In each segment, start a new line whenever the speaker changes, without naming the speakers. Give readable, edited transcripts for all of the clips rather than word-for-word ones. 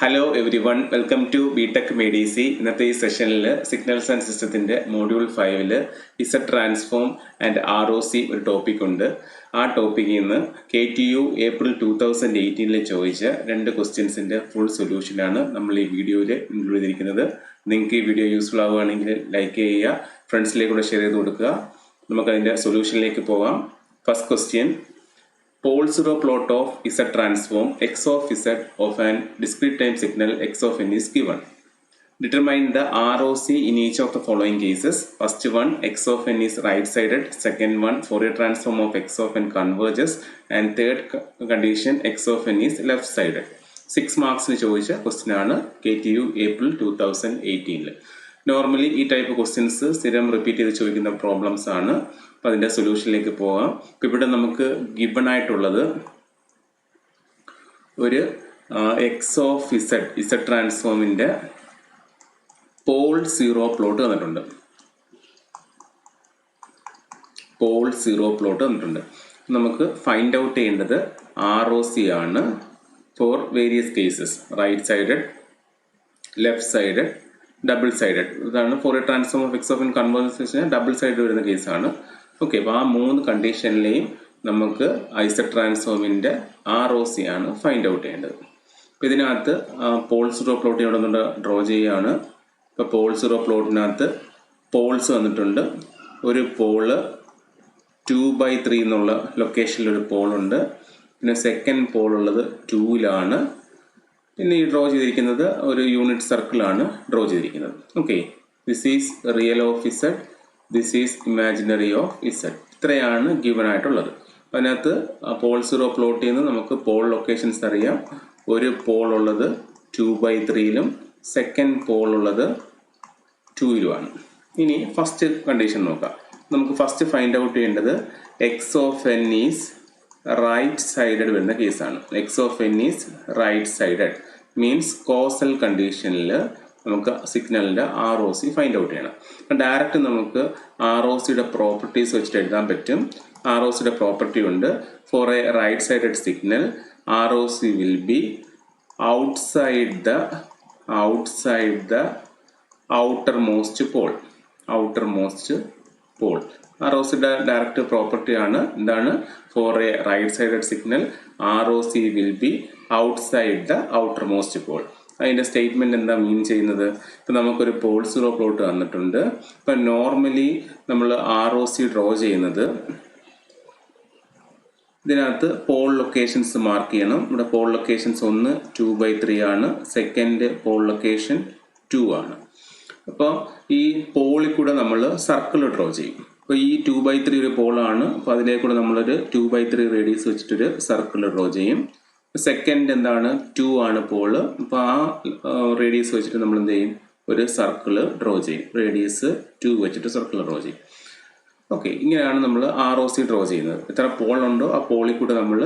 Hello everyone, welcome to BTech മെഡിസി. ഇന്നത്തെ ഈ സെഷനിൽ സിഗ്നൽസ് ആൻഡ് സിസ്റ്റത്തിൻ്റെ module 5 Z transform and ROC ഒരു ടോപ്പിക് ഉണ്ട്. ആ ടോപ്പിക്കിൽ നിന്ന് KTU ഏപ്രിൽ 2018 ചോദിച്ച 2 ക്വസ്റ്റ്യൻസിൻ്റെ ഫുൾ സൊല്യൂഷനാണ് നമ്മൾ ഈ വീഡിയോയിൽ ഇൻക്ലൂഡ് ചെയ്തിരിക്കുന്നത്. നിങ്ങൾക്ക് ഈ വീഡിയോ യൂസ്ഫുൾ ആവുകയാണെങ്കിൽ ലൈക്ക് ചെയ്യുക, ഫ്രണ്ട്സിലേക്കൂടെ ഷെയർ ചെയ്ത് കൊടുക്കുക. നമുക്കതിൻ്റെ സൊല്യൂഷനിലേക്ക് പോകാം. First question: Pole zero plot of Z transform x of Z of an discrete time signal x of n is given. Determine the ROC in each of the following cases. First one, x of n is right-sided. Second one, Fourier transform of x of n converges. And third condition, x of n is left-sided. 6 marks ചോദിച്ച question ആണ് KTU April 2018. Normally ഈ type questions സ്ഥിരം repeat ചെയ്ത് ചോദിക്കുന്ന problems ആണ്. അപ്പോൾ അതിൻ്റെ സൊല്യൂഷനിലേക്ക് പോകാം. ഇപ്പോൾ ഇവിടെ നമുക്ക് ഗിവൺ ആയിട്ടുള്ളത് ഒരു എക്സ് ഓഫ് ഇസഡ് ട്രാൻസ്ഫോമിൻ്റെ പോൾ സീറോ പ്ലോട്ട് തന്നിട്ടുണ്ട്. നമുക്ക് ഫൈൻഡ് ഔട്ട് ചെയ്യേണ്ടത് ROC ആണ് for various cases: right sided, left sided, double sided. ഇതാണ് Fourier transform of x of n converse double side വരുന്ന കേസാണ്. ഓക്കെ, അപ്പോൾ ആ 3 കണ്ടീഷനിലെയും നമുക്ക് ഇസഡ് ട്രാൻസ്ഫോമിൻ്റെ ROC ആണ് ഫൈൻഡ് ഔട്ട് ചെയ്യേണ്ടത്. അപ്പോൾ ഇതിനകത്ത് പോൾ സീറോ പ്ലോട്ട് ഇവിടെ നിന്ന് ഡ്രോ ചെയ്യുകയാണ്. ഇപ്പോൾ പോൾ സീറോ പ്ലോട്ടിനകത്ത് പോൾസ് വന്നിട്ടുണ്ട്. ഒരു പോള് 2/3 എന്നുള്ള ലൊക്കേഷനിലൊരു പോളുണ്ട്. പിന്നെ സെക്കൻഡ് പോൾ ഉള്ളത് 2-ലാണ്. പിന്നെ ഈ ഡ്രോ ചെയ്തിരിക്കുന്നത് ഒരു യൂണിറ്റ് സർക്കിളാണ് ഡ്രോ ചെയ്തിരിക്കുന്നത്. Okay, this is real of Z, this is imaginary of Z. ഇത്രയാണ് ഗിവൺ ആയിട്ടുള്ളത്. അതിനകത്ത് പോൾ സീറോ പ്ലോട്ട് ചെയ്യുന്ന നമുക്ക് പോൾ ലൊക്കേഷൻസ് അറിയാം. ഒരു പോൾ ഉള്ളത് 2/3-ലും സെക്കൻഡ് പോൾ ഉള്ളത് 2-ലുമാണ്. ഇനി ഫസ്റ്റ് കണ്ടീഷൻ നോക്കാം. നമുക്ക് ഫസ്റ്റ് ഫൈൻഡ് ഔട്ട് ചെയ്യേണ്ടത് x of N is right sided വരുന്ന കേസാണ്. X of N is right sided means causal കണ്ടീഷനിൽ നമുക്ക് സിഗ്നലിൻ്റെ ROC ഫൈൻഡ് ഔട്ട് ചെയ്യണം. ഡയറക്റ്റ് നമുക്ക് ROCയുടെ പ്രോപ്പർട്ടീസ് വെച്ചിട്ട് എഴുതാൻ പറ്റും. ROCയുടെ പ്രോപ്പർട്ടി ഉണ്ട്. For a right sided signal ROC will be outside the outermost pole. ROCയുടെ ഡയറക്റ്റ് പ്രോപ്പർട്ടിയാണ്. എന്താണ്? For a right sided signal ROC will be outside the outermost pole. അതിൻ്റെ സ്റ്റേറ്റ്മെൻറ്റ് എന്താ മീൻ ചെയ്യുന്നത്? ഇപ്പം നമുക്കൊരു പോൾ സീറോ പ്ലോട്ട് തന്നിട്ടുണ്ട്. ഇപ്പം നോർമലി നമ്മൾ ROC ഡ്രോ ചെയ്യുന്നത് ഇതിനകത്ത് പോൾ ലൊക്കേഷൻസ് മാർക്ക് ചെയ്യണം. ഇവിടെ പോൾ ലൊക്കേഷൻസ് ഒന്ന് 2/3 ആണ്, സെക്കൻഡ് പോൾ ലൊക്കേഷൻ 2 ആണ്. അപ്പോൾ ഈ പോളിൽ കൂടെ നമ്മൾ സർക്കിൾ ഡ്രോ ചെയ്യും. അപ്പോൾ ഈ 2/3 ഒരു പോളാണ്. അപ്പോൾ അതിലേക്കൂടെ നമ്മളൊരു 2/3 റേഡിയസ് വെച്ചിട്ടൊരു സർക്കിൾ ഡ്രോ ചെയ്യും. സെക്കൻഡ് എന്താണ്? 2 ആണ് പോള്. അപ്പോൾ ആ റേഡിയസ് വെച്ചിട്ട് നമ്മൾ എന്ത് ചെയ്യും? ഒരു സർക്കിൾ ഡ്രോ ചെയ്യും. റേഡിയസ് 2 വെച്ചിട്ട് സർക്കിൾ ഡ്രോ ചെയ്യും. ഓക്കെ, ഇങ്ങനെയാണ് നമ്മൾ ROC ഡ്രോ ചെയ്യുന്നത്. എത്ര പോളുണ്ടോ ആ പോളിൽ കൂടെ നമ്മൾ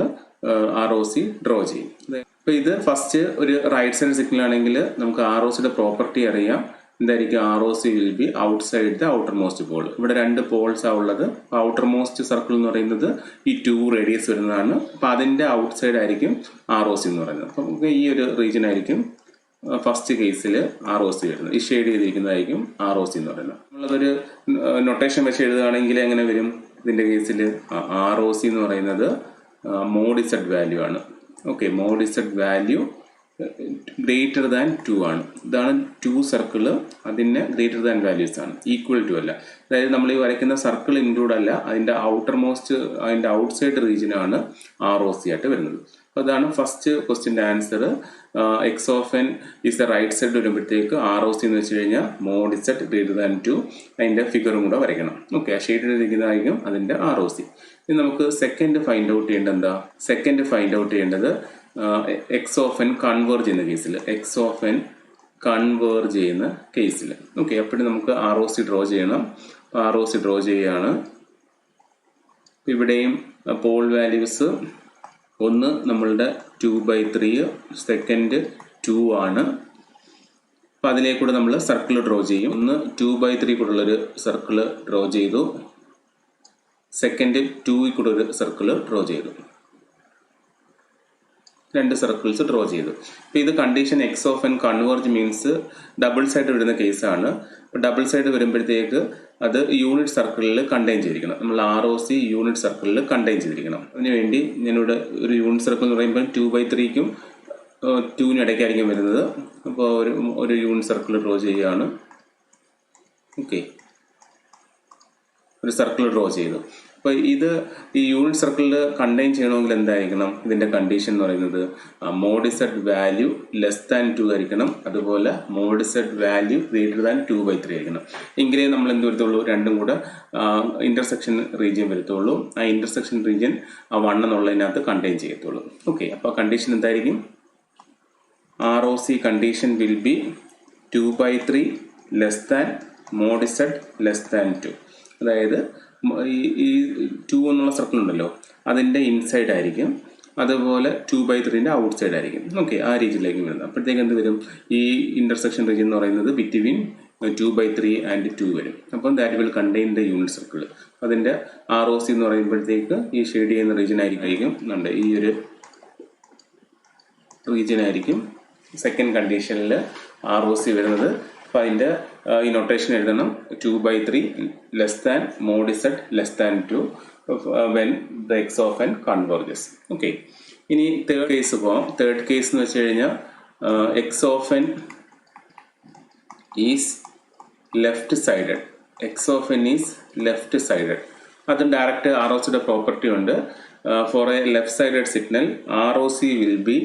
ROC ഡ്രോ ചെയ്യും. അപ്പോൾ ഇത് ഫസ്റ്റ് ഒരു റൈറ്റ് സൈഡ് സിഗ്നൽ ആണെങ്കിൽ നമുക്ക് ROCയുടെ പ്രോപ്പർട്ടി അറിയാം. എന്തായിരിക്കും? ROC will be outside the outermost pole. ഇവിടെ 2 പോൾസാണ് ഉള്ളത്. ഔട്ടർമോസ്റ്റ് സർക്കിൾ എന്ന് പറയുന്നത് ഈ 2 റേഡിയസ് വരുന്നതാണ്. അപ്പോൾ അതിൻ്റെ ഔട്ട്സൈഡ് ആയിരിക്കും ROC എന്ന് പറയുന്നത്. അപ്പോൾ നമുക്ക് ഈ ഒരു റീജിയൻ ആയിരിക്കും ഫസ്റ്റ് കേസിൽ ROC വരുന്നത്. ഈ ഷെയ്ഡ് ചെയ്തിരിക്കുന്നതായിരിക്കും ROC എന്ന് പറയുന്നത്. നമ്മളതൊരു നൊട്ടേഷൻ വെച്ച് എഴുതുകയാണെങ്കിൽ എങ്ങനെ വരും? ഇതിൻ്റെ കേസിൽ ROC എന്ന് പറയുന്നത് മോഡ് ഇസഡ് വാല്യൂ ആണ്. Okay, mod Z value greater than 2 ആണ്. ഇതാണ് 2 സർക്കിള്, അതിൻ്റെ ഗ്രേറ്റർ ദാൻ വാല്യൂസ് ആണ്, ഈക്വൽ ടു അല്ല. അതായത് നമ്മൾ ഈ വരയ്ക്കുന്ന സർക്കിൾ ഇൻക്ലൂഡ് അല്ല, അതിൻ്റെ അതിൻ്റെ ഔട്ട്സൈഡ് റീജിയനാണ് ROC ആയിട്ട് വരുന്നത്. അപ്പോൾ അതാണ് ഫസ്റ്റ് ക്വസ്റ്റ്യൻ്റെ answer. X of N is the right side വരുമ്പോഴത്തേക്ക് ROC എന്ന് വെച്ച് കഴിഞ്ഞാൽ മോഡ് ഇസഡ് ഗ്രേറ്റർ ദാൻ 2. അതിൻ്റെ ഫിഗറും കൂടെ വരയ്ക്കണം. ഓക്കെ, ആ ഷെയ്ഡ് ചെയ്തിരിക്കുന്നതായിരിക്കും അതിൻ്റെ ROC. ഇനി നമുക്ക് സെക്കൻഡ് ഫൈൻഡ് ഔട്ട് ചെയ്യേണ്ടത് എന്താ? സെക്കൻഡ് ഫൈൻഡ് ഔട്ട് ചെയ്യേണ്ടത് എക്സ് ഓഫ് എൻ കൺവേർജ് ചെയ്യുന്ന കേസിൽ. എക്സ് ഓഫ് എൻ കൺവേർജ് ചെയ്യുന്ന കേസിൽ. ഓക്കെ, അപ്പോഴും നമുക്ക് ROC ഡ്രോ ചെയ്യണം. ROC ഡ്രോ ചെയ്യുകയാണ്. ഇവിടെയും പോൾ വാല്യൂസ് ഒന്ന് നമ്മളുടെ 2/3, സെക്കൻഡ് 2 ആണ്. അപ്പോൾ അതിലേക്കൂടെ നമ്മൾ സർക്കിൾ ഡ്രോ ചെയ്യും. ഒന്ന് 2/3 കൂടെ ഉള്ളൊരു സർക്കിൾ ഡ്രോ ചെയ്തു, സെക്കൻഡ് 2 കൂടെ ഒരു സർക്കിൾ ഡ്രോ ചെയ്തു. രണ്ട് സർക്കിൾസ് ഡ്രോ ചെയ്തു. അപ്പോൾ ഇത് condition X of N converge means double side വരുന്ന കേസാണ്. അപ്പോൾ ഡബിൾ സൈഡ് വരുമ്പോഴത്തേക്ക് അത് യൂണിറ്റ് സർക്കിളിൽ കണ്ടെയ്ൻ ചെയ്തിരിക്കണം. നമ്മൾ ROC യൂണിറ്റ് സർക്കിളിൽ കണ്ടെയ്ൻ ചെയ്തിരിക്കണം. അതിനുവേണ്ടി ഞാനിവിടെ ഒരു യൂണിറ്റ് സർക്കിൾ എന്ന് പറയുമ്പോൾ 2/3ക്കും 2നും ഇടയ്ക്കായിരിക്കും വരുന്നത്. അപ്പോൾ ഒരു യൂണിറ്റ് സർക്കിൾ ഡ്രോ ചെയ്യുകയാണ്. ഓക്കെ, ഒരു സർക്കിൾ ഡ്രോ ചെയ്തു. അപ്പോൾ ഇത് ഈ യൂണിറ്റ് സർക്കിളിൽ കണ്ടെയ്ൻ ചെയ്യണമെങ്കിൽ എന്തായിരിക്കണം? ഇതിൻ്റെ കണ്ടീഷൻ എന്ന് പറയുന്നത് mod Z value less than 2 ആയിരിക്കണം, അതുപോലെ mod Z value greater than 2/3 ആയിരിക്കണം. എങ്കിലേ നമ്മൾ എന്ത് വരത്തുള്ളൂ? രണ്ടും കൂടെ ഇൻ്റർസെക്ഷൻ റീജിയൻ വരത്തുള്ളൂ. ആ ഇൻ്റർസെക്ഷൻ റീജിയൻ ആ 1 എന്നുള്ളതിനകത്ത് കണ്ടെയ്ൻ ചെയ്യത്തുള്ളൂ. ഓക്കെ, അപ്പോൾ കണ്ടീഷൻ എന്തായിരിക്കും? ROC condition will be 2/3 less than mod Z less than 2. അതായത് ഈ 2 എന്നുള്ള സർക്കിൾ ഉണ്ടല്ലോ, അതിൻ്റെ ഇൻസൈഡ് ആയിരിക്കും, അതുപോലെ 2/3ൻ്റെ ഔട്ട് സൈഡ് ആയിരിക്കും. ഓക്കെ, ആ രീതിയിലേക്ക് വരുന്നത്. അപ്പോഴത്തേക്ക് എന്ത് വരും? ഈ ഇൻ്റർസെക്ഷൻ റീജിയൻ എന്ന് പറയുന്നത് ബിറ്റ്വീൻ 2/3 ആൻഡ് 2 വരും. അപ്പം that will contain the unit circle. അതിൻ്റെ ROC എന്ന് പറയുമ്പോഴത്തേക്ക് ഈ ഷെയ്ഡ് ചെയ്യുന്ന റീജിയൻ ആയിരിക്കും ഉണ്ട്, ഈ ഒരു റീജിയൻ ആയിരിക്കും സെക്കൻഡ് കണ്ടീഷനിൽ ROC വരുന്നത്. അപ്പോൾ അതിൻ്റെ ഈ നൊട്ടേഷൻ എഴുതണം 2/3 less than mod Z less than 2 when the X of N converges. Okay, ഇനി തേർഡ് കേസ് പോകാം. തേർഡ് കേസ് എന്ന് വെച്ച് കഴിഞ്ഞാൽ X of N is left sided. X of N is left sided. അതും ഡയറക്റ്റ് ROCയുടെ property ഉണ്ട്. For a left sided signal ROC will be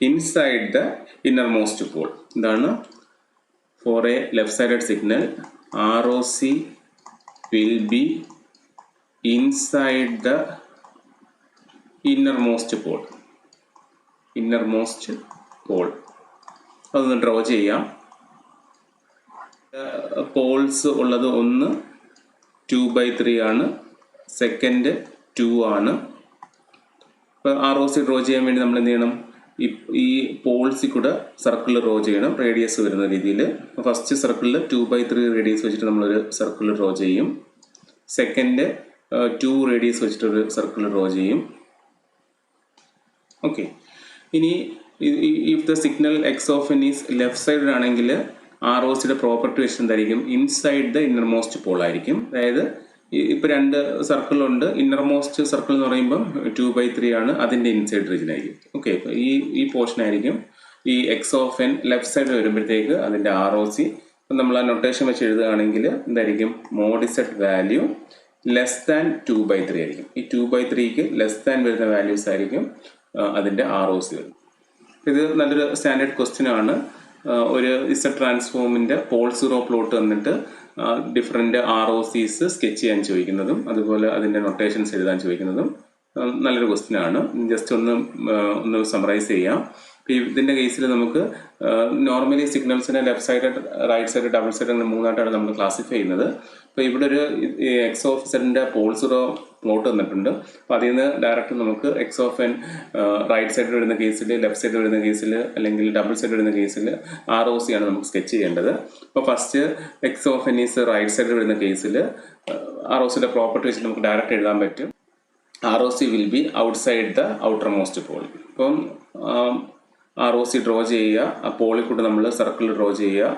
inside the innermost pole. എന്താണ്? For a left-sided signal, ROC will be inside the innermost pole. Innermost pole. അതൊന്ന് draw ചെയ്യാം. Paul's ഉള്ളത് ഒന്ന് 2/3 ആണ്, second 2 ആണ്. അപ്പോൾ ROC ഡ്രോ ചെയ്യാൻ വേണ്ടി നമ്മൾ എന്ത് ചെയ്യണം? ഈ പോൾസിൽ കൂടെ സർക്കിൾ ഡ്രോ ചെയ്യണം, റേഡിയസ് വരുന്ന രീതിയിൽ. ഫസ്റ്റ് സർക്കിളിൽ 2/3 റേഡിയസ് വെച്ചിട്ട് നമ്മളൊരു സർക്കിൾ ഡ്രോ ചെയ്യും. സെക്കൻഡ് 2 റേഡിയസ് വെച്ചിട്ടൊരു സർക്കിൾ ഡ്രോ ചെയ്യും. ഓക്കെ, ഇനി if the signal X of N is left side ആണെങ്കിൽ ROCയുടെ പ്രോപ്പർട്ടി വെച്ചിട്ട് എന്തായിരിക്കും? ഇൻസൈഡ് ദ ഇന്നർമോസ്റ്റ് പോൾ ആയിരിക്കും. അതായത് ഇപ്പോൾ രണ്ട് സർക്കിളുണ്ട്. ഇന്നർമോസ്റ്റ് സർക്കിൾ എന്ന് പറയുമ്പം 2/3 ആണ്, അതിൻ്റെ ഇൻസൈഡ് റീജിയൻ ആയിരിക്കും. ഓക്കെ, അപ്പോൾ ഈ പോർഷൻ ആയിരിക്കും ഈ X of N left side വരുമ്പോഴത്തേക്ക് അതിൻ്റെ ROC. അപ്പം നമ്മൾ ആ നൊട്ടേഷൻ വെച്ച് എഴുതുകയാണെങ്കിൽ എന്തായിരിക്കും? Mod Z value less than 2/3 ആയിരിക്കും. ഈ 2/3ക്ക് ലെസ് ദാൻ വരുന്ന വാല്യൂസ് ആയിരിക്കും അതിൻ്റെ ROC വരുന്നത്. ഇത് നല്ലൊരു സ്റ്റാൻഡേർഡ് ക്വസ്റ്റ്യൻ ആണ്. ഒരു ഇസഡ് ട്രാൻസ്ഫോമിൻ്റെ പോൾ സീറോ പ്ലോട്ട് തന്നിട്ട് ഡിഫറെൻ്റ് ROCs സ്കെച്ച് ചെയ്യാൻ ചോദിക്കുന്നതും അതുപോലെ അതിൻ്റെ നൊട്ടേഷൻസ് എഴുതാൻ ചോദിക്കുന്നതും നല്ലൊരു ക്വസ്റ്റ്യൻ ആണ്. ജസ്റ്റ് ഒന്ന് സമറൈസ് ചെയ്യാം. ഇതിൻ്റെ കേസിൽ നമുക്ക് നോർമലി സിഗ്നൽസിനെ left side, right side, double side അങ്ങനെ മൂന്നായിട്ടാണ് നമ്മൾ ക്ലാസിഫൈ ചെയ്യുന്നത്. അപ്പോൾ ഇവിടെ ഒരു എക്സ് ഓഫ് സെഡിൻ്റെ പോൾ സീറോ പ്ലോട്ട് തന്നിട്ടുണ്ട്. അപ്പോൾ അതിൽ നിന്ന് ഡയറക്റ്റ് നമുക്ക് എക്സ് ഓഫ് എൻ റൈറ്റ് സൈഡിൽ വരുന്ന കേസിൽ, ലെഫ്റ്റ് സൈഡിൽ വരുന്ന കേസിൽ, അല്ലെങ്കിൽ ഡബിൾ സൈഡ് വരുന്ന കേസിൽ ROC ആണ് നമുക്ക് സ്കെച്ച് ചെയ്യേണ്ടത്. അപ്പോൾ first X of N is right സൈഡിൽ വരുന്ന കേസിൽ ROCയുടെ പ്രോപ്പർട്ടി വെച്ചിട്ട് നമുക്ക് ഡയറക്റ്റ് എഴുതാൻ പറ്റും. ROC will be outside the outermost pole. ഇപ്പം ROC ഡ്രോ ചെയ്യുക, ആ പോളിൽ കൂടെ നമ്മൾ സർക്കിൾ ഡ്രോ ചെയ്യുക.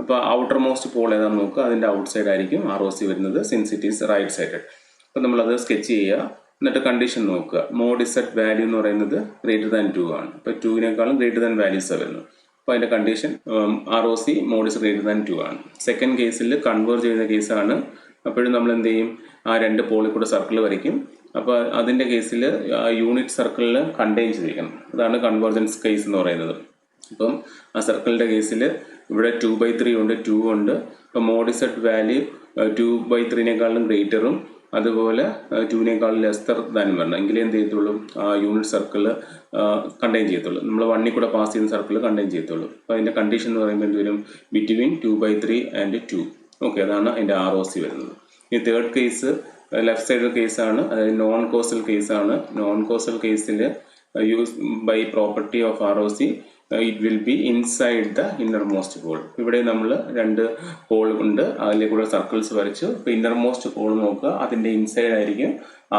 അപ്പോൾ ഔട്ടർ മോസ്റ്റ് പോൾ ഏതാണെന്ന് നോക്കുക, അതിൻ്റെ ഔട്ട് സൈഡ് ആയിരിക്കും ROC വരുന്നത്, since it is right sided. അപ്പോൾ നമ്മളത് സ്കെച്ച് ചെയ്യുക. എന്നിട്ട് കണ്ടീഷൻ നോക്കുക. മോഡ് സെഡ് വാല്യൂ എന്ന് പറയുന്നത് ഗ്രേറ്റർ ദാൻ 2 ആണ്. അപ്പോൾ 2വിനേക്കാളും ഗ്രേറ്റർ ദാൻ വാല്യൂസാണ് വരുന്നത്. അപ്പോൾ അതിൻ്റെ condition ROC mod is greater than 2 ആണ്. സെക്കൻഡ് കേസിൽ കൺവേർജ് ചെയ്യുന്ന കേസാണ്. അപ്പോഴും നമ്മൾ എന്ത് ചെയ്യും? ആ രണ്ട് പോളിൽ കൂടെ സർക്കിൾ വരയ്ക്കും. അപ്പോൾ അതിൻ്റെ കേസിൽ യൂണിറ്റ് സർക്കിളിൽ കണ്ടെയ്ൻ ചെയ്തിരിക്കണം. അതാണ് കൺവേർജൻസ് കേസ് എന്ന് പറയുന്നത്. അപ്പം ആ സർക്കിളിൻ്റെ കേസിൽ ഇവിടെ 2/3 ഉണ്ട്, 2 ഉണ്ട്. അപ്പോൾ മോഡ് സെഡ് വാല്യൂ 2/3നേക്കാളും ഗ്രേറ്ററും അതുപോലെ 2വിനേക്കാളും ലെസ്സർ ദാനും വരണം. എങ്കിലേ എന്ത് ചെയ്യത്തുള്ളൂ? ആ യൂണിറ്റ് സർക്കിൾ കണ്ടെയ്ൻ ചെയ്യത്തുള്ളൂ. നമ്മൾ 1ൽ കൂടെ പാസ് ചെയ്യുന്ന സർക്കിൾ കണ്ടെയ്ൻ ചെയ്യത്തുള്ളൂ. അപ്പോൾ അതിൻ്റെ കണ്ടീഷൻ എന്ന് പറയുമ്പോൾ എന്ത് വരും? Between 2/3 and 2. ഓക്കെ, അതാണ് അതിൻ്റെ ROC വരുന്നത്. ഈ തേർഡ് കേസ് ലെഫ്റ്റ് സൈഡ് കേസാണ്, അതായത് നോൺ കോസൽ കേസാണ്. നോൺ കോസൽ കേസിൽ use by property of ROC it will be inside the innermost pole. ഇവിടെ നമ്മൾ രണ്ട് പോൾ ഉണ്ട്, അതിലെ കൂടെ സർക്കിൾസ് വരച്ചു. ഇപ്പോൾ ഇന്നർമോസ്റ്റ് പോൾ നോക്കുക, അതിൻ്റെ ഇൻസൈഡ് ആയിരിക്കും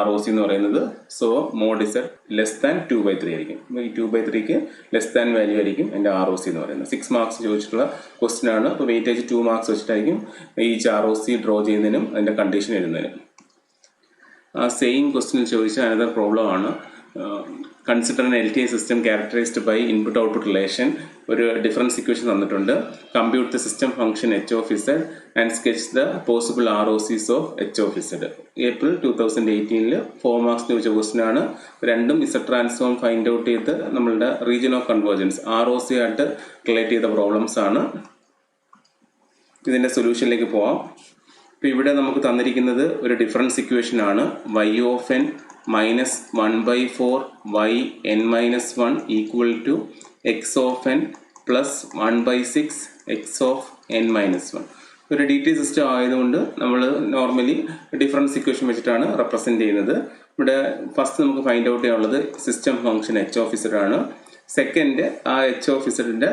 ROC എന്ന് പറയുന്നത്. So mod Z less than 2/3 ആയിരിക്കും. ഈ 2/3ക്ക് ലെസ് ദാൻ വാല്യൂ ആയിരിക്കും എൻ്റെ ROC എന്ന് പറയുന്നത്. 6 മാർക്സ് ചോദിച്ചിട്ടുള്ള ക്വസ്റ്റ്യൻ ആണ്. അപ്പോൾ വെയിറ്റേജ് 2 മാർക്സ് വെച്ചിട്ടായിരിക്കും ഈ ROC ഡ്രോ ചെയ്യുന്നതിനും അതിൻ്റെ കണ്ടീഷൻ എഴുതുന്നതിനും. സെയിം ക്വസ്റ്റ്യൻ ചോദിച്ച അനദർ പ്രോബ്ലം ആണ്. Consider an LTI system characterised by input output relation. ഒരു ഡിഫറൻസ് ഇക്വേഷൻ തന്നിട്ടുണ്ട്. Compute the system function H of Z and sketch the possible ROCs of H of Z. April 2018 4 marks ചോദിച്ച question ആണ്. രണ്ടും Z transform find out ചെയ്ത് നമ്മളുടെ region of convergence ROC ആയിട്ട് relate ചെയ്ത problems ആണ്. ഇതിൻ്റെ സൊല്യൂഷനിലേക്ക് പോവാം. ഇപ്പോൾ ഇവിടെ നമുക്ക് തന്നിരിക്കുന്നത് ഒരു ഡിഫറൻസ് ഇക്വേഷൻ ആണ്. y of n minus 1/4 yn-1 equal to x of n plus 1/6 x of n-1. ഒരു DT സിസ്റ്റം ആയതുകൊണ്ട് നമ്മൾ നോർമലി ഡിഫറൻസ് ഇക്വേഷൻ വെച്ചിട്ടാണ് റെപ്രസെൻറ്റ് ചെയ്യുന്നത്. ഇവിടെ ഫസ്റ്റ് നമുക്ക് ഫൈൻഡ് ഔട്ട് ചെയ്യാനുള്ളത് system function H of Z ആണ്. സെക്കൻഡ് ആ H of Zന്റെ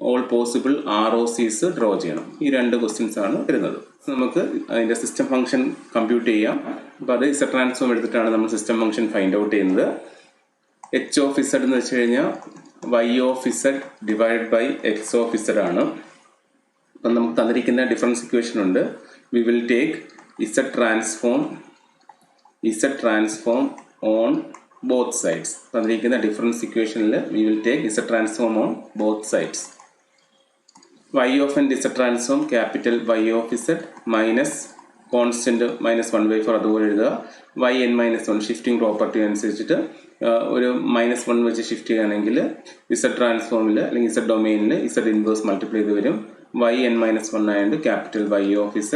ഓൾ പോസിബിൾ ROCs ഡ്രോ ചെയ്യണം. ഈ രണ്ട് ക്വസ്റ്റ്യൻസ് ആണ് വരുന്നത്. നമുക്ക് അതിൻ്റെ സിസ്റ്റം ഫംഗ്ഷൻ കമ്പ്യൂട്ട് ചെയ്യാം. അപ്പോൾ അത് Z ട്രാൻസ്ഫോം എടുത്തിട്ടാണ് നമ്മൾ സിസ്റ്റം ഫംഗ്ഷൻ ഫൈൻഡ് ഔട്ട് ചെയ്യുന്നത്. H of Z എന്ന് വെച്ച് കഴിഞ്ഞാൽ y of Z divide by x of Z ആണ്. അപ്പം നമുക്ക് തന്നിരിക്കുന്ന ഡിഫറൻസ് ഇക്വേഷൻ ഉണ്ട്. We will take Z transform on both sides. തന്നിരിക്കുന്ന ഡിഫറൻസ് ഇക്വേഷനിൽ we will take Z transform on both sides. y of n Z transform capital Y of Z minus constant -1/4 അതുപോലെ എഴുതുക. yn-1 shifting property അനുസരിച്ചിട്ട് ഒരു -1 വെച്ച് shift ചെയ്യുകയാണെങ്കിൽ Z ട്രാൻസ്ഫോമിൽ അല്ലെങ്കിൽ Z ഡൊമെയിനിൽ Z ഇൻവേഴ്സ് മൾട്ടിപ്ലൈ ചെയ്ത് വരും. yn-1 ആയതുകൊണ്ട് capital Y of Z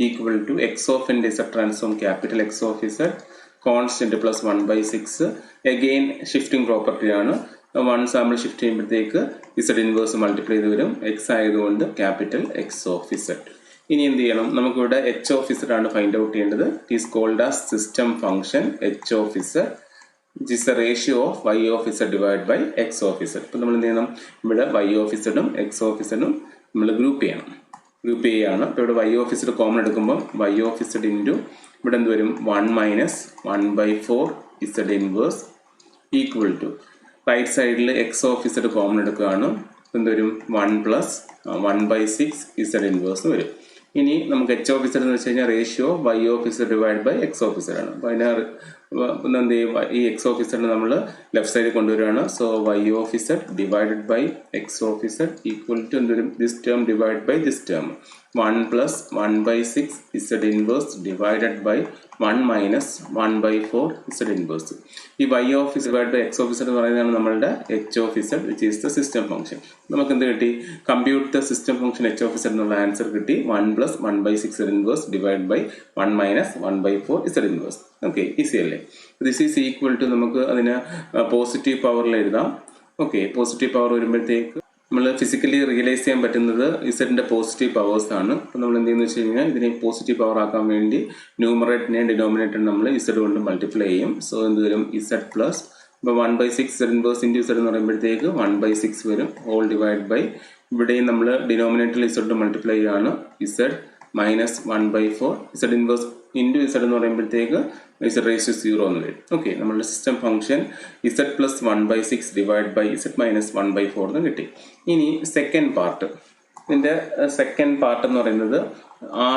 equal to x of n Z transform capital X of Z constant plus 1/6. Again shifting പ്രോപ്പർട്ടിയാണ്. 1 സാമ്പിൾ ഷിഫ്റ്റ് ചെയ്യുമ്പോഴത്തേക്ക് Z ഇൻവേഴ്സ് മൾട്ടിപ്ലൈ ചെയ്ത് വരും. X ആയതുകൊണ്ട് ക്യാപിറ്റൽ X of Z. ഇനി എന്ത് ചെയ്യണം? നമുക്കിവിടെ H of Z ആണ് ഫൈൻഡ് ഔട്ട് ചെയ്യേണ്ടത്. It is called as system function H of Z. It is a ratio of Y of Z divide by X of Z. ഇപ്പം നമ്മൾ എന്ത് ചെയ്യണം? ഇവിടെ Y of Z ഉം X of Z ഉം നമ്മൾ ഗ്രൂപ്പ് ചെയ്യണം. ഗ്രൂപ്പ് ചെയ്യുകയാണ്. ഇപ്പോൾ ഇവിടെ Y of Z കോമൺ എടുക്കുമ്പോൾ Y of Z ഇൻറ്റു ഇവിടെ എന്ത് വരും? 1 minus 1/4 Z inverse equal to right സൈഡിൽ X of Z കോമൺ എടുക്കുകയാണ്. എന്ത് വരും? 1 പ്ലസ് 1/6 Z ഇൻവേഴ്സ് വരും. ഇനി നമുക്ക് H of Z എന്ന് വെച്ച് കഴിഞ്ഞാൽ ratio Y of Z divide by X of Z ആണ്. അപ്പോൾ അതിനെ എന്ത് ചെയ്യും? ഈ X of Z നമ്മൾ ലെഫ്റ്റ് സൈഡിൽ കൊണ്ടുവരികയാണ്. So Y of Z divided by X of Z equal to എന്ത് വരും? This term divide by this term 1 plus 1/6 Z inverse divided by 1 minus 1/4 Z inverse. ഈ Y of Z divide by X of Z എന്ന് പറയുന്നതാണ് നമ്മളുടെ H of Z which is the system function. നമുക്ക് എന്ത് കിട്ടി? Compute the system function H of Z എന്നുള്ള answer കിട്ടി. 1 plus 1/6 Z inverse divide by 1 minus 1/4 Z inverse. Okay, easy അല്ലേ? This is equal to നമുക്ക് അതിന് പോസിറ്റീവ് പവറിൽ എഴുതാം. ഓക്കെ, പോസിറ്റീവ് പവർ വരുമ്പോഴത്തേക്ക് നമ്മൾ ഫിസിക്കലി റിയലൈസ് ചെയ്യാൻ പറ്റുന്നത് ഇസഡിൻ്റെ പോസിറ്റീവ് പവേഴ്സ് ആണ്. അപ്പോൾ നമ്മൾ എന്ത് ചെയ്യുന്നത് വെച്ച് കഴിഞ്ഞാൽ ഇതിനെ പോസിറ്റീവ് പവർ ആക്കാൻ വേണ്ടി ന്യൂമറേറ്ററിനെയും ഡിനോമിനേറ്ററിനെ നമ്മൾ ഇസഡ് കൊണ്ട് മൾട്ടിപ്ലൈ ചെയ്യും. സോ എന്ത് വരും? ഇസഡ് പ്ലസ് ഇപ്പോൾ 1/6 Z ഇൻവേഴ്സ് ഇൻറ്റു ഇസഡ് എന്ന് പറയുമ്പോഴത്തേക്ക് 1/6 വരും. ഹോൾ ഡിവൈഡ് ബൈ ഇവിടെയും നമ്മൾ ഡിനോമിനേറ്ററിൽ ഇസഡ് മൾട്ടിപ്ലൈ ചെയ്യാണ്. Z minus 1/4 Z inverse into Z എന്ന് പറയുമ്പോഴത്തേക്ക് Z റേസ് ടു 0 എന്ന് വരും. ഓക്കെ, നമ്മളുടെ system function Z plus 1/6 divide by Z minus 1/4 എന്ന് കിട്ടി. ഇനി സെക്കൻഡ് പാർട്ട്, ഇതിൻ്റെ സെക്കൻഡ് പാർട്ട് എന്ന് പറയുന്നത്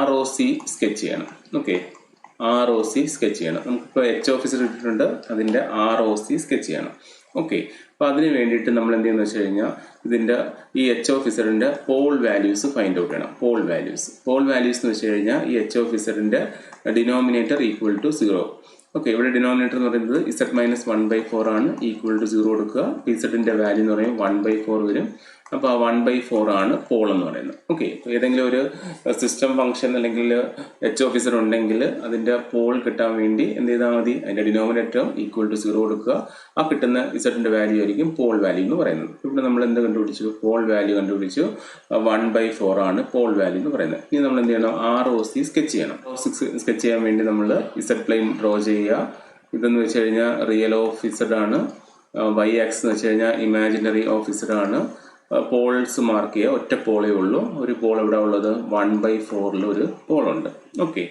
ROC സ്കെച്ച് ചെയ്യണം. ഓക്കെ, ROC സ്കെച്ച് ചെയ്യണം. നമുക്കിപ്പോൾ H of Z ഇട്ടിട്ടുണ്ട്, അതിൻ്റെ ROC സ്കെച്ച് ചെയ്യണം. ഓക്കെ, അപ്പോൾ അതിന് വേണ്ടിയിട്ട് നമ്മൾ എന്ത് ചെയ്യുന്നത് വെച്ച് കഴിഞ്ഞാൽ ഇതിൻ്റെ ഈ H of Zൻ്റെ പോൾ വാല്യൂസ് ഫൈൻഡ് ഔട്ട് ചെയ്യണം. പോൾ വാല്യൂസ് എന്ന് വെച്ച് കഴിഞ്ഞാൽ ഈ H of Zൻ്റെ ഡിനോമിനേറ്റർ ഈക്വൽ ടു 0. ഓക്കെ, ഇവിടെ ഡിനോമിനേറ്റർ എന്ന് പറയുന്നത് Z മൈനസ് 1/4 ആണ്. ഈക്വൽ ടു 0 കൊടുക്കുക. ഇസഡിൻ്റെ വാല്യൂ എന്ന് പറയുമ്പോൾ 1/4 വരും. അപ്പോൾ ആ 1/4 ആണ് പോൾ എന്ന് പറയുന്നത്. ഓക്കെ, അപ്പോൾ ഏതെങ്കിലും ഒരു സിസ്റ്റം ഫംഗ്ഷൻ അല്ലെങ്കിൽ H of Z ഉണ്ടെങ്കിൽ അതിൻ്റെ പോൾ കിട്ടാൻ വേണ്ടി എന്ത് ചെയ്താൽ മതി? അതിൻ്റെ ഡിനോമിനേറ്റർ ഈക്വൽ ടു 0 കൊടുക്കുക. ആ കിട്ടുന്ന ഇസഡിൻ്റെ വാല്യൂ ആയിരിക്കും പോൾ വാല്യൂ എന്ന് പറയുന്നത്. ഇവിടെ നമ്മൾ എന്ത് കണ്ടുപിടിച്ചു? പോൾ വാല്യൂ കണ്ടുപിടിച്ചു. 1/4 ആണ് പോൾ വാല്യൂ എന്ന് പറയുന്നത്. ഇനി നമ്മൾ എന്ത് ചെയ്യണം? ROC സ്കെച്ച് ചെയ്യണം. സ്കെച്ച് ചെയ്യാൻ വേണ്ടി നമ്മൾ Z പ്ലെയിൻ ഡ്രോ ചെയ്യുക. ഇതെന്ന് വെച്ച് കഴിഞ്ഞാൽ റിയൽ ഓഫ് Z ആണ്. വൈ ആക്സിസ് എന്ന് വെച്ച് കഴിഞ്ഞാൽ ഇമാജിനറി ഓഫ് ഇസഡാണ്. പോൾസ് മാർക്ക് ചെയ്യുക, ഒറ്റ പോളേ ഉള്ളൂ. ഒരു പോൾ ഇവിടെ ഉള്ളത് 1/4 ഒരു പോളുണ്ട്. ഓക്കെ,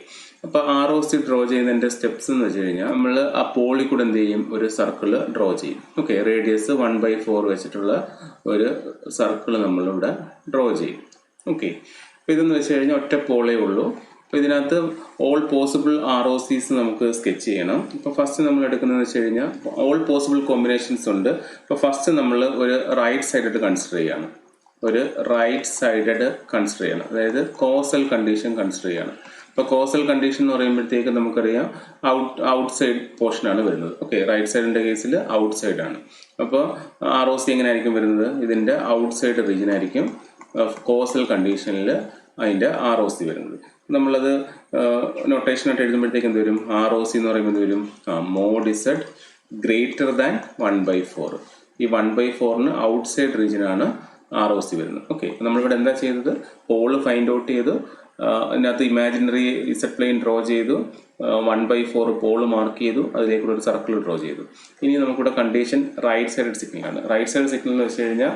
അപ്പോൾ ROC ഡ്രോ ചെയ്യുന്നതിൻ്റെ സ്റ്റെപ്സ് എന്ന് വെച്ച് കഴിഞ്ഞാൽ നമ്മൾ ആ പോളിൽ കൂടെ എന്ത് ചെയ്യും, ഒരു സർക്കിൾ ഡ്രോ ചെയ്യും. ഓക്കെ, റേഡിയസ് 1/4 വെച്ചിട്ടുള്ള ഒരു സർക്കിൾ നമ്മളിവിടെ ഡ്രോ ചെയ്യും. ഓക്കെ, അപ്പോൾ ഇതെന്ന് വെച്ച് കഴിഞ്ഞാൽ ഒറ്റ പോളേ ഉള്ളൂ. അപ്പോൾ ഇതിനകത്ത് ഓൾ പോസിബിൾ ROCs നമുക്ക് സ്കെച്ച് ചെയ്യണം. ഇപ്പോൾ ഫസ്റ്റ് നമ്മൾ എടുക്കുന്നതെന്ന് വെച്ച് കഴിഞ്ഞാൽ ഓൾ പോസിബിൾ കോമ്പിനേഷൻസ് ഉണ്ട്. ഇപ്പോൾ ഫസ്റ്റ് നമ്മൾ ഒരു റൈറ്റ് സൈഡഡ് കൺസിഡർ ചെയ്യണം. ഒരു റൈറ്റ് സൈഡഡ് കൺസിഡർ ചെയ്യണം, അതായത് കോസൽ കണ്ടീഷൻ കൺസിഡർ ചെയ്യണം. ഇപ്പോൾ കോസൽ കണ്ടീഷൻ എന്ന് പറയുമ്പോഴത്തേക്ക് നമുക്കറിയാം ഔട്ട് സൈഡ് പോർഷനാണ് വരുന്നത്. ഓക്കെ, റൈറ്റ് സൈഡിൻ്റെ കേസിൽ ഔട്ട് സൈഡാണ്. അപ്പോൾ ROC എങ്ങനെ ആയിരിക്കും വരുന്നത്, ഇതിൻ്റെ ഔട്ട് സൈഡ് റീജിയൻ ആയിരിക്കും കോസൽ കണ്ടീഷനിൽ അതിൻ്റെ ROC വരുന്നത്. നമ്മളത് നൊട്ടേഷനായിട്ട് എഴുതുമ്പോഴത്തേക്ക് എന്ത് വരും, ROC എന്ന് പറയുമ്പോൾ എന്ത് വരും, മോഡ് ഇസഡ് ഗ്രേറ്റർ ദാൻ 1/4. ഈ 1/4 ഔട്ട് സൈഡ് റീജിയനാണ് ROC വരുന്നത്. ഓക്കെ, നമ്മളിവിടെ എന്താ ചെയ്തത്, പോള് ഫൈൻഡ് ഔട്ട് ചെയ്തു, അതിനകത്ത് ഇമാജിനറി ഇസഡ് പ്ലെയിൻ ഡ്രോ ചെയ്തു, 1/4 പോള് മാർക്ക് ചെയ്തു, അതിലേക്കൂടെ ഒരു സർക്കിൾ ഡ്രോ ചെയ്തു. ഇനി നമുക്കിവിടെ കണ്ടീഷൻ റൈറ്റ് സൈഡ് സിഗ്നലാണ്. റൈറ്റ് സൈഡ് സിഗ്നൽ എന്ന് വെച്ച് കഴിഞ്ഞാൽ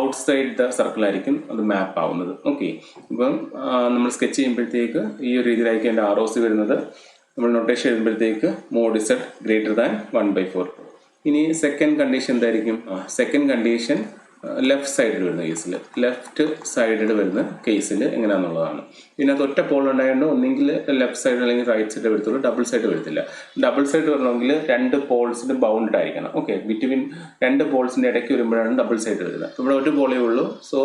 ഔട്ട് സൈഡ് ദ സർക്കിളായിരിക്കും അത് മാപ്പ് ആവുന്നത്. ഓക്കെ, ഇപ്പം നമ്മൾ സ്കെച്ച് ചെയ്യുമ്പോഴത്തേക്ക് ഈ ഒരു രീതിയിലായിരിക്കും എൻ്റെ ROC വരുന്നത്. നമ്മൾ നൊട്ടേഷൻ എഴുതുമ്പോഴത്തേക്ക് മോഡ് ഇസഡ് ഗ്രേറ്റർ ദാൻ 1/4. ഇനി സെക്കൻഡ് കണ്ടീഷൻ എന്തായിരിക്കും, സെക്കൻഡ് കണ്ടീഷൻ ലെഫ്റ്റ് സൈഡിൽ വരുന്ന കേസിൽ, ലെഫ്റ്റ് സൈഡിൽ വരുന്ന കേസിൽ എങ്ങനെയാണെന്നുള്ളതാണ്. ഇതിനകത്ത് ഒറ്റ പോൾ ഉണ്ടായതുകൊണ്ട് ഒന്നെങ്കിൽ ലെഫ്റ്റ് സൈഡ് അല്ലെങ്കിൽ റൈറ്റ് സൈഡ് വരത്തുള്ളൂ, ഡബിൾ സൈഡ് വരത്തില്ല. ഡബിൾ സൈഡ് വരണമെങ്കിൽ രണ്ട് പോൾസിന് ബൗണ്ടഡ് ആയിരിക്കണം. ഓക്കെ, ബിറ്റ്വീൻ രണ്ട് പോൾസിൻ്റെ ഇടയ്ക്ക് വരുമ്പോഴാണ് ഡബിൾ സൈഡ് വരുന്നത്. ഇവിടെ ഒരു പോളേ ഉള്ളൂ, so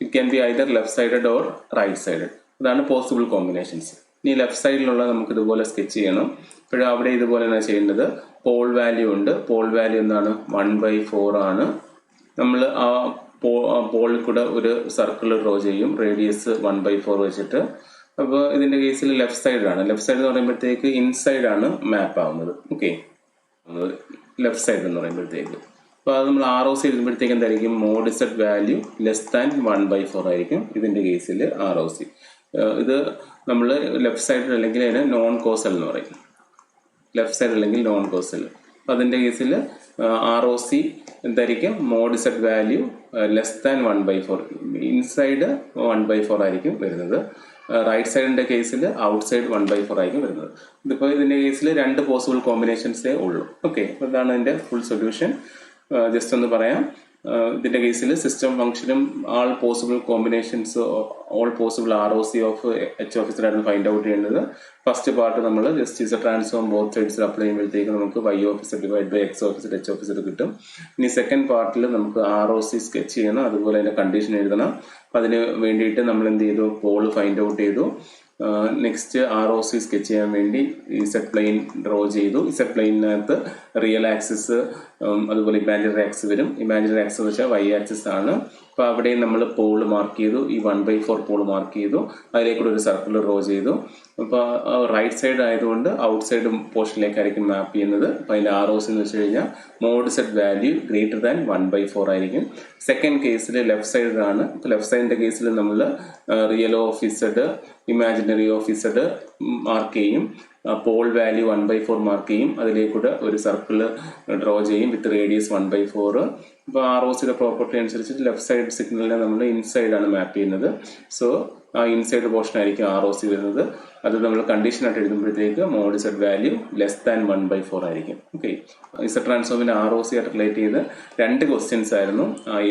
it can be either left sided or right sided. അതാണ് പോസിബിൾ കോമ്പിനേഷൻസ്. ഇനി ലെഫ്റ്റ് സൈഡിലുള്ള നമുക്ക് ഇതുപോലെ സ്കെച്ച് ചെയ്യണം. ഇപ്പോഴും അവിടെ ഇതുപോലെ തന്നെ ചെയ്യേണ്ടത്, പോൾ വാല്യൂ ഉണ്ട്. പോൾ വാല്യൂ എന്താണ്, 1/4 ആണ്. നമ്മൾ ആ പോളിൽ കൂടെ ഒരു സർക്കിൾ ഡ്രോ ചെയ്യും, റേഡിയസ് 1/4 വെച്ചിട്ട്. അപ്പോൾ ഇതിൻ്റെ കേസിൽ ലെഫ്റ്റ് സൈഡാണ്. ലെഫ്റ്റ് സൈഡ് എന്ന് പറയുമ്പോഴത്തേക്ക് ഇൻസൈഡാണ് മാപ്പ് ആവുന്നത്. ഓക്കെ, ലെഫ്റ്റ് സൈഡ് എന്ന് പറയുമ്പോഴത്തേക്ക്. അപ്പോൾ അത് നമ്മൾ ROC എഴുതുമ്പോഴത്തേക്ക് എന്തായിരിക്കും, mod Z value less than 1/4 ആയിരിക്കും ഇതിൻ്റെ കേസിൽ ROC. ഇത് നമ്മൾ ലെഫ്റ്റ് സൈഡ് അല്ലെങ്കിൽ അതിന് നോൺ കോസൽ എന്ന് പറയും, ലെഫ്റ്റ് സൈഡ് അല്ലെങ്കിൽ നോൺ കോസൽ. അപ്പോൾ അതിൻ്റെ കേസിൽ ROC എന്തായിരിക്കും, mod Z value less than 1/4, inside 1/4 ആയിരിക്കും വരുന്നത്. റൈറ്റ് സൈഡിൻ്റെ കേസിൽ ഔട്ട് സൈഡ് 1/4 ആയിരിക്കും വരുന്നത്. ഇതിപ്പോൾ ഇതിൻ്റെ കേസിൽ രണ്ട് പോസിബിൾ കോമ്പിനേഷൻസേ ഉള്ളൂ. ഓക്കെ, അപ്പോൾ ഇതാണ് അതിൻ്റെ ഫുൾ സൊല്യൂഷൻ. ജസ്റ്റ് ഒന്ന് പറയാം, ഇതിൻ്റെ കേസിൽ സിസ്റ്റം ഫംഗ്ഷനും all possible combinations, all possible ROC of H of z ആണ് ഫൈൻഡ് ഔട്ട് ചെയ്യുന്നത്. ഫസ്റ്റ് പാർട്ട് നമ്മൾ ജസ്റ്റ് ഇസഡ് ട്രാൻസ്ഫോം ബോത്ത് സൈഡ്സിൽ അപ്ലൈ ചെയ്യുമ്പോഴത്തേക്ക് നമുക്ക് y of z divide by x of z H of z കിട്ടും. ഇനി second പാർട്ടിൽ നമുക്ക് ROC സ്കെച്ച് ചെയ്യണം, അതുപോലെ അതിൻ്റെ കണ്ടീഷൻ എഴുതണം. അപ്പം അതിന് വേണ്ടിയിട്ട് നമ്മൾ എന്ത് ചെയ്തു, പോൾ ഫൈൻഡ് ഔട്ട് ചെയ്തു. നെക്സ്റ്റ് ROC സ്കെച്ച് ചെയ്യാൻ വേണ്ടി ഇസഡ് പ്ലെയിൻ ഡ്രോ ചെയ്തു. ഇസഡ് പ്ലെയിനകത്ത് റിയൽ ആക്സിസ് അതുപോലെ ഇമാജിനറി ആക്സിസ് വരും. ഇമാജിനറി ആക്സിസ് എന്ന് വെച്ചാൽ y ആക്സിസ് ആണ്. അപ്പോൾ അവിടെയും നമ്മൾ പോൾ മാർക്ക് ചെയ്തു, ഈ 1/4 പോൾ മാർക്ക് ചെയ്തു, അതിലേക്കൂടെ ഒരു സർക്കിൾ ഡ്രോ ചെയ്തു. അപ്പോൾ റൈറ്റ് സൈഡ് ആയതുകൊണ്ട് ഔട്ട് സൈഡ് പോർഷനിലേക്കായിരിക്കും മാപ്പ് ചെയ്യുന്നത്. അപ്പോൾ അതിൻ്റെ ROC എന്ന് വെച്ച് കഴിഞ്ഞാൽ mod Z value greater than 1/4 ആയിരിക്കും. സെക്കൻഡ് കേസിൽ ലെഫ്റ്റ് സൈഡിലാണ്. ഇപ്പോൾ ലെഫ്റ്റ് സൈഡിൻ്റെ കേസിൽ നമ്മൾ real of Z, imaginary of Z mark ചെയ്യും, പോൾ വാല്യൂ 1/4 മാർക്ക് ചെയ്യും, അതിലേക്കൂടെ ഒരു സർക്കിൾ ഡ്രോ ചെയ്യും വിത്ത് റേഡിയസ് 1/4. ഇപ്പോൾ ROCയുടെ പ്രോപ്പർട്ടി അനുസരിച്ച് ലെഫ്റ്റ് സൈഡ് സിഗ്നലിനെ നമ്മൾ ഇൻസൈഡാണ് മാപ്പ് ചെയ്യുന്നത്. സോ ആ ഇൻസൈഡ് പോർഷൻ ആയിരിക്കും ROC വരുന്നത്. അത് നമ്മൾ കണ്ടീഷനായിട്ട് എഴുതുമ്പോഴത്തേക്ക് mod Z value less than 1/4 ആയിരിക്കും. ഓക്കെ, ഇസഡ് ട്രാൻസ്ഫോമിൻ്റെ ROC ആയിട്ട് റിലേറ്റ് ചെയ്ത് രണ്ട് ക്വസ്റ്റ്യൻസ് ആയിരുന്നു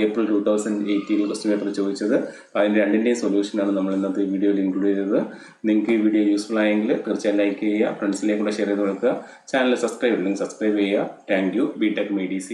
ഏപ്രിൽ 2018 ക്വസ്റ്റ്യൻ പേപ്പറിൽ ചോദിച്ചത്. അതിൻ്റെ രണ്ടിൻ്റെയും സൊല്യൂഷനാണ് നമ്മൾ ഇന്നത്തെ വീഡിയോയിൽ ഇൻക്ലൂഡ് ചെയ്തത്. നിങ്ങൾക്ക് ഈ വീഡിയോ യൂസ്ഫുൾ ആയെങ്കിൽ തീർച്ചയായും ലൈക്ക് ചെയ്യുക, ഫ്രണ്ട്സിലേക്ക് കൂടെ ഷെയർ ചെയ്ത് കൊടുക്കുക. ചാനൽ സബ്സ്ക്രൈബ് ചെയ്യണമെങ്കിൽ സബ്സ്ക്രൈബ് ചെയ്യുക. Thank you. BTech MEDC.